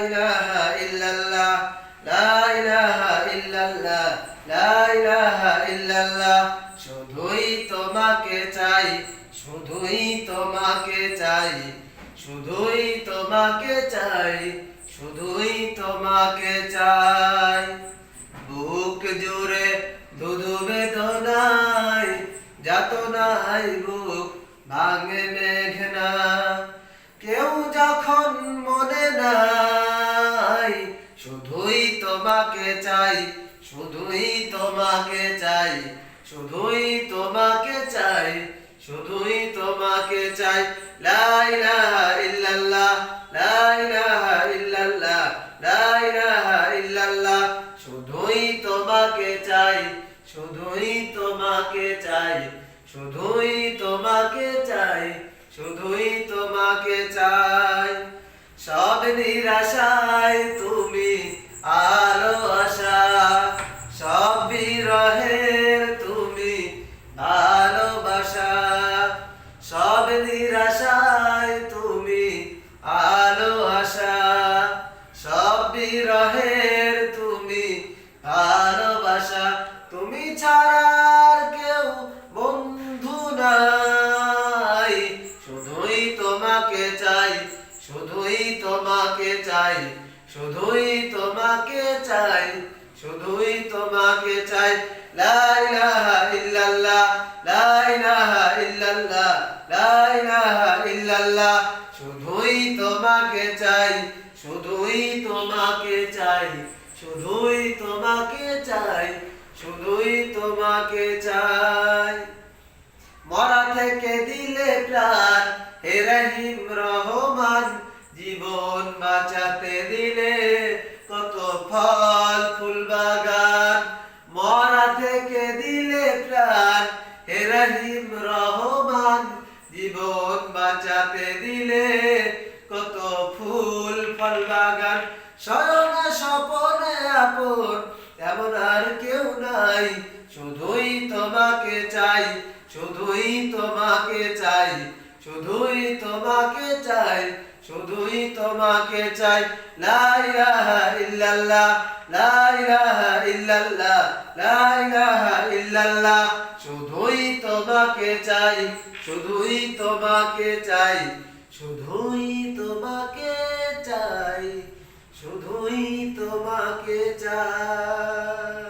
ইলাহা ইল্লাল্লাহ, লা ইলাহা ইল্লাল্লাহ, লা ইলাহা ইল্লাল্লাহ। শুধুই তোমাকে চাই, শুধুই তোমাকে চাই, শুধুই তোমাকে চাই, শুধুই তোমাকে চাই। বুক জুড়ে ধুধু বেদনায়, যাতনায় বুক ভাঙে মেঘনা। কেউ যখন মনে নাই, শুধুই তোমাকে চাই, শুধুই তোমাকে চাই, শুধুই তোমাকে চাই, শুধুই তোমাকে চাই। লা ইলাহা ইল্লাল্লাহ, লা ইলাহা ইল্লাল্লাহ, লা ইলাহা ইল্লাল্লাহ। শুধুই তোমাকে চাই, শুধুই তোমাকে চাই, শুধুই তোমাকে চাই, শুধুই তোমাকে চাই। সব নিরাশায় তুমি আলো আশা, সব বিরহের তুমি ভালোবাসা। সব নিরাশায় তুমি আলো আশা, সব বিরহের তুমি ভালোবাসা। তুমি ছাড়া আর কেউ বন্ধু নাই, শুধুই তোমাকে চাই, শুধুই তোমাকে চাই, শুধুই তোমাকে চাই, শুধুই তোমাকে চাই। লা ইলাহা ইল্লাল্লাহ, লা ইলাহা ইল্লাল্লাহ, লা ইলাহা ইল্লাল্লাহ। শুধুই তোমাকে চাই, শুধুই তোমাকে চাই, শুধুই তোমাকে চাই, শুধুই তোমাকে চাই। মরা থেকে দিলে প্রাণ, হে রহিম রহমান। জীবন বাঁচাতে দিলে কত ফল ফুল বাগান। মরা থেকে দিলে প্রাণ, হে রহিম রহমান। জীবন বাঁচাতে দিলে কত ফুল ফল বাগান। স্বয়ং স্বপনে আপন এমন আর কেউ নাই, শুধুই তোমাকে চাই, শুধুই তোমাকে চাই, শুধুই তোমাকে চাই, শুধুই তোমাকে চাই। লা ইলাহা ইল্লাল্লাহ, লা ইলাহা ইল্লাল্লাহ, লা ইলাহা ইল্লাল্লাহ। শুধুই তোমাকে চাই, শুধুই তোমাকে চাই, শুধুই তোমাকে চাই, শুধুই তোমাকে চাই।